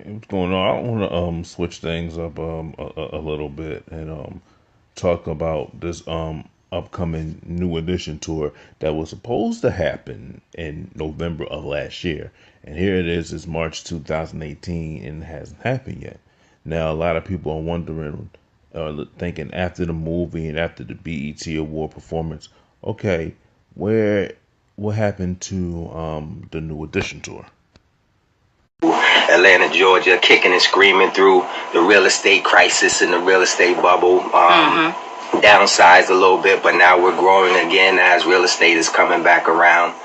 What's going on? I want to switch things up a little bit and talk about this upcoming New Edition tour that was supposed to happen in November of last year, and here it is. It's March 2018, and it hasn't happened yet. Now, a lot of people are wondering, thinking after the movie and after the BET Award performance, okay, where what happened to the New Edition tour? Atlanta, Georgia, kicking and screaming through the real estate crisis and the real estate bubble. Downsized a little bit, but now we're growing again as real estate is coming back around.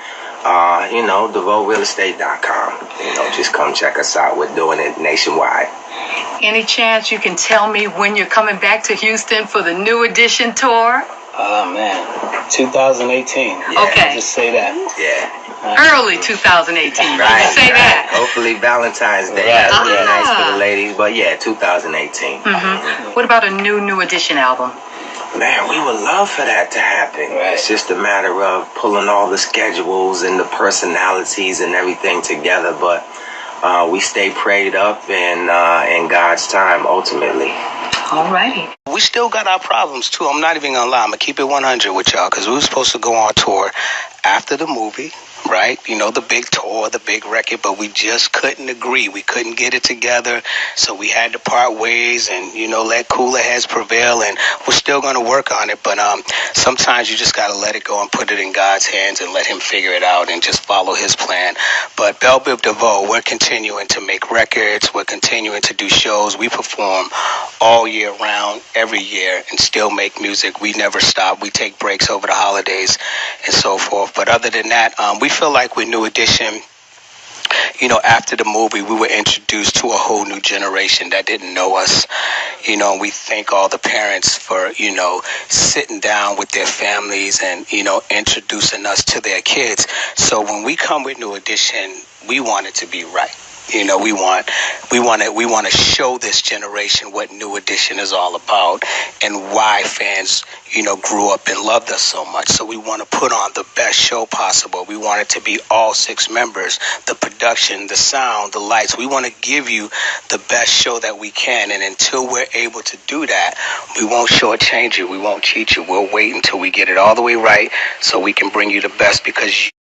DeVoeRealEstate.com. Just come check us out. We're doing it nationwide. Any chance you can tell me when you're coming back to Houston for the New Edition tour? Oh man, 2018. Yeah. Okay. Just say that. Yeah. Early 2018. Right. Did you say that? Hopefully Valentine's Day. Right. That'll be nice for the ladies. But yeah, 2018. What about a New Edition album? Man, we would love for that to happen. Right. It's just a matter of pulling all the schedules and the personalities and everything together. But we stay prayed up and in God's time, ultimately. Alrighty. We still got our problems too. I'm not even gonna lie. I'm gonna keep it 100 with y'all because we were supposed to go on tour after the movie, right? The big tour, the big record, but we just couldn't agree. We couldn't get it together, so we had to part ways and let cooler heads prevail. And we're still gonna work on it, but sometimes you just gotta let it go and put it in God's hands and let Him figure it out and just follow His plan. But Belle Biv DeVoe, we're continuing to make records. We're continuing to do shows. We perform all year round, every year, and still make music. We never stop. We take breaks over the holidays and so forth. But other than that, we feel like with New Edition, after the movie, we were introduced to a whole new generation that didn't know us. And we thank all the parents for, sitting down with their families and, introducing us to their kids. So when we come with New Edition, we want it to be right. We want to show this generation what New Edition is all about and why fans, grew up and loved us so much. So we want to put on the best show possible. We want it to be all 6 members, the production, the sound, the lights. We want to give you the best show that we can. And until we're able to do that, we won't shortchange you. We won't cheat you. We'll wait until we get it all the way right so we can bring you the best because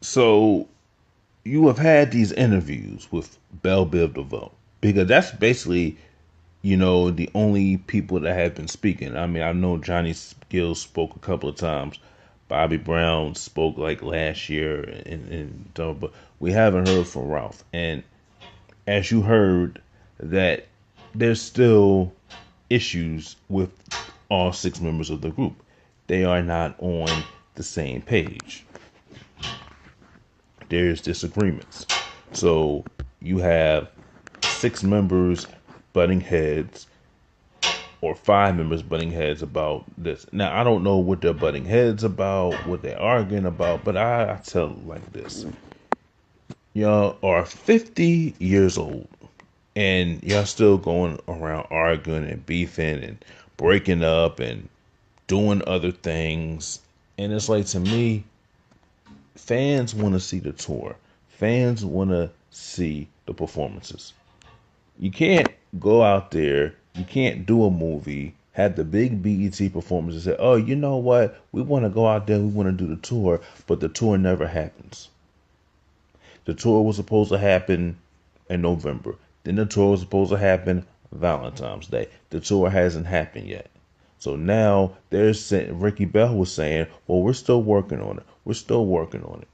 So you have had these interviews with Belle Biv DeVoe because that's basically, the only people that have been speaking. I mean, I know Johnny Gill spoke a couple of times. Bobby Brown spoke like last year, but we haven't heard from Ralph. And as you heard, that there's still issues with all 6 members of the group. They are not on the same page. There's disagreements. So you have 6 members butting heads or 5 members butting heads about this. Now, I don't know what they're butting heads about, what they're arguing about, but I tell it like this. Y'all are 50 years old and y'all still going around arguing and beefing and breaking up and doing other things. And it's like, to me, fans want to see the tour. Fans want to see the performances. You can't go out there, you can't do a movie, have the big BET performance and say, oh, you know what? We want to go out there, we want to do the tour, but the tour never happens. The tour was supposed to happen in November. Then the tour was supposed to happen Valentine's Day. The tour hasn't happened yet. So now Ricky Bell was saying, well, we're still working on it. We're still working on it.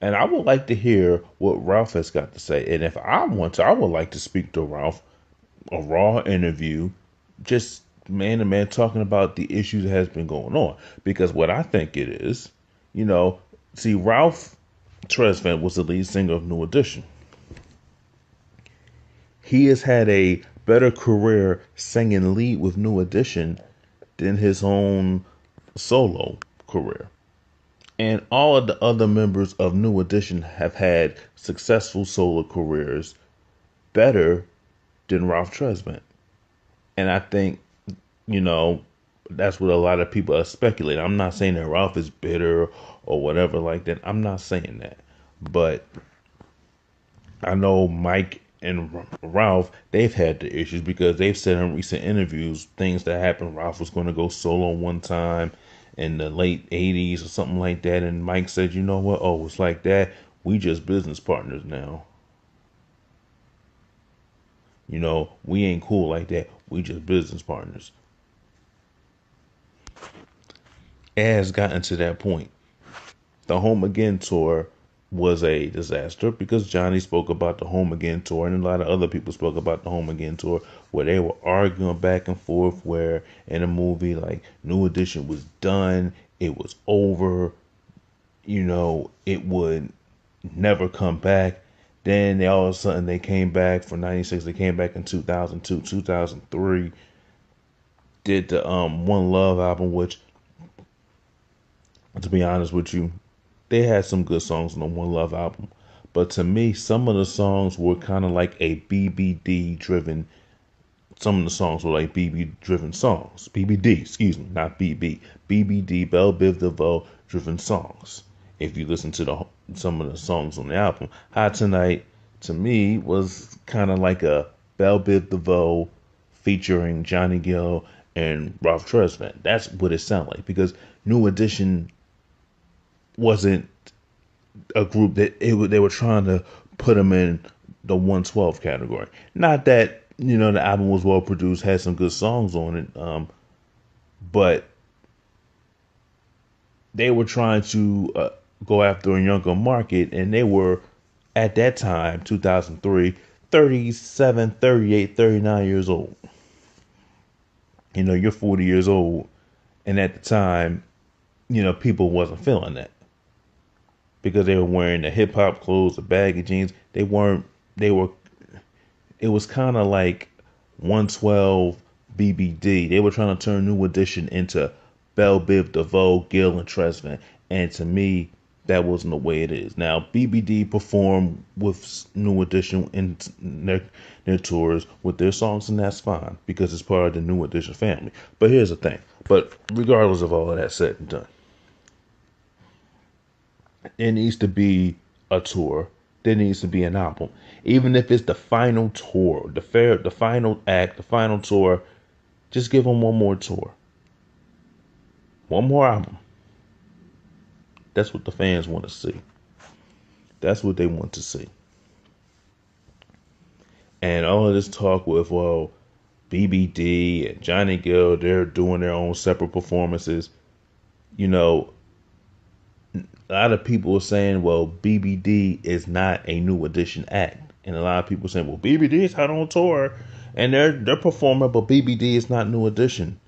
And I would like to hear what Ralph has got to say. And if I want to, I would like to speak to Ralph, a raw interview, just man to man talking about the issues that has been going on. Because what I think it is, see, Ralph Tresvant was the lead singer of New Edition. He has had a better career singing lead with New Edition than his own solo career. And all of the other members of New Edition have had successful solo careers better than Ralph Tresvant. And I think, that's what a lot of people are speculating. I'm not saying that Ralph is bitter or whatever like that. I'm not saying that. But I know Mike and Ralph, they've had the issues because they've said in recent interviews things that happened. Ralph was going to go solo one time in the late 80s or something like that. And Mike said, you know what? Oh, it's like that. We just business partners now. We ain't cool like that. We just business partners. It has gotten to that point. The Home Again tour was a disaster because Johnny spoke about the Home Again tour, and a lot of other people spoke about the Home Again tour, where they were arguing back and forth, where in a movie like New Edition was done, it was over, it would never come back. Then they all of a sudden they came back for 96. They came back in 2002, 2003. Did the One Love album, which, to be honest with you, they had some good songs on the One Love album. But to me, some of the songs were kind of like a BBD driven. Some of the songs were like BB driven songs. BBD, excuse me, not BB. BBD, Belle Biv DeVoe driven songs. If you listen to some of the songs on the album, Hot Tonight to me was kind of like a Belle Biv DeVoe featuring Johnny Gill and Ralph Tresvant. That's what it sounded like, because New Edition wasn't a group that they were trying to put them in the 112 category. Not that the album was well produced, had some good songs on it, but they were trying to go after a younger market, and they were at that time, 2003, 37, 38, 39 years old. You're 40 years old, and at the time, people wasn't feeling that, because they were wearing the hip hop clothes, the baggy jeans. It was kind of like 112 BBD. They were trying to turn New Edition into Belle Biv DeVoe, Gill, and Tresvant. And to me, that wasn't the way it is. Now, BBD performed with New Edition in their tours with their songs, and that's fine, because it's part of the New Edition family. But here's the thing. But regardless of all of that said and done, it needs to be a tour. There needs to be an album. Even if it's the final tour, the final act, the final tour, just give them one more tour. One more album. That's what the fans want to see. That's what they want to see. And all of this talk with, well, BBD and Johnny Gill, they're doing their own separate performances. A lot of people are saying, well, BBD is not a New Edition act. And a lot of people are saying, well, BBD is out on tour and they're performing, but BBD is not New Edition.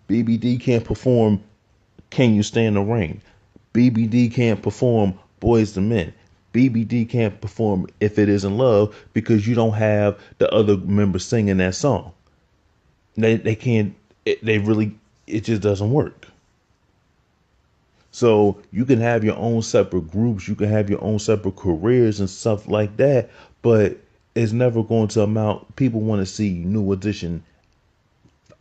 BBD can't perform Can You Stand the Rain. BBD can't perform Boys to Men. BBD can't perform If It Isn't Love, because you don't have the other members singing that song. They can't, it just doesn't work. So you can have your own separate groups, you can have your own separate careers and stuff like that, but it's never going to amount. People want to see New Edition,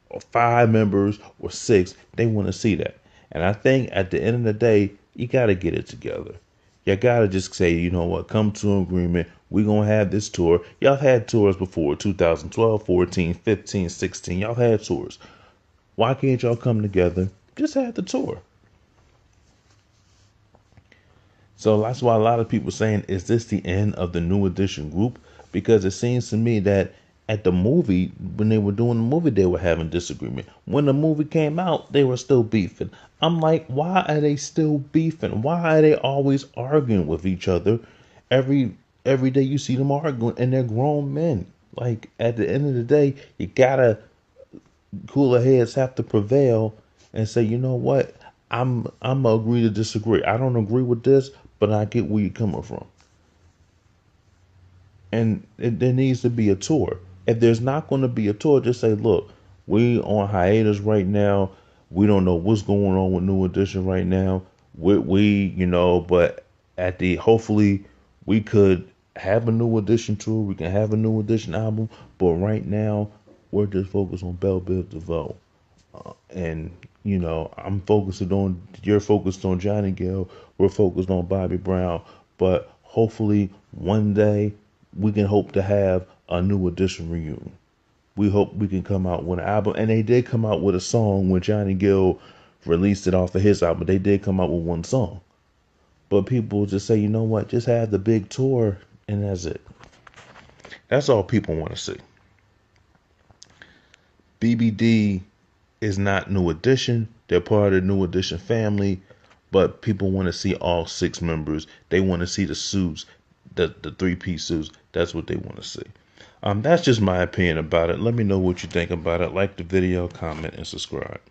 or 5 members or 6. They want to see that. And I think at the end of the day, you got to get it together. You got to just say, you know what, come to an agreement. We're going to have this tour. Y'all had tours before, 2012, 14, 15, 16. Y'all had tours. Why can't y'all come together? Just have the tour. So that's why a lot of people are saying, is this the end of the New Edition group? Because it seems to me that at the movie, when they were doing the movie, they were having disagreement. When the movie came out, they were still beefing. I'm like, why are they still beefing? Why are they always arguing with each other? Every day you see them arguing, and they're grown men. Like, at the end of the day, you gotta, cooler heads have to prevail and say, you know what? I'm agree to disagree. I don't agree with this, but I get where you're coming from. And there needs to be a tour. If there's not going to be a tour, just say, look, we on hiatus right now. We don't know what's going on with New Edition right now. But hopefully we could have a New Edition tour. We can have a New Edition album. But right now, we're just focused on Belle Biv DeVoe. You're focused on Johnny Gill. We're focused on Bobby Brown. But hopefully one day we can hope to have a New Edition reunion. We hope we can come out with an album. And they did come out with a song when Johnny Gill released it off of his album. They did come out with one song. But people just say, you know what, just have the big tour and that's it. That's all people want to see. BBD is not New Edition. They're part of the New Edition family. But people want to see all 6 members. They want to see the suits, the 3-piece suits. That's what they want to see. That's just my opinion about it. Let me know what you think about it. Like the video, comment, and subscribe.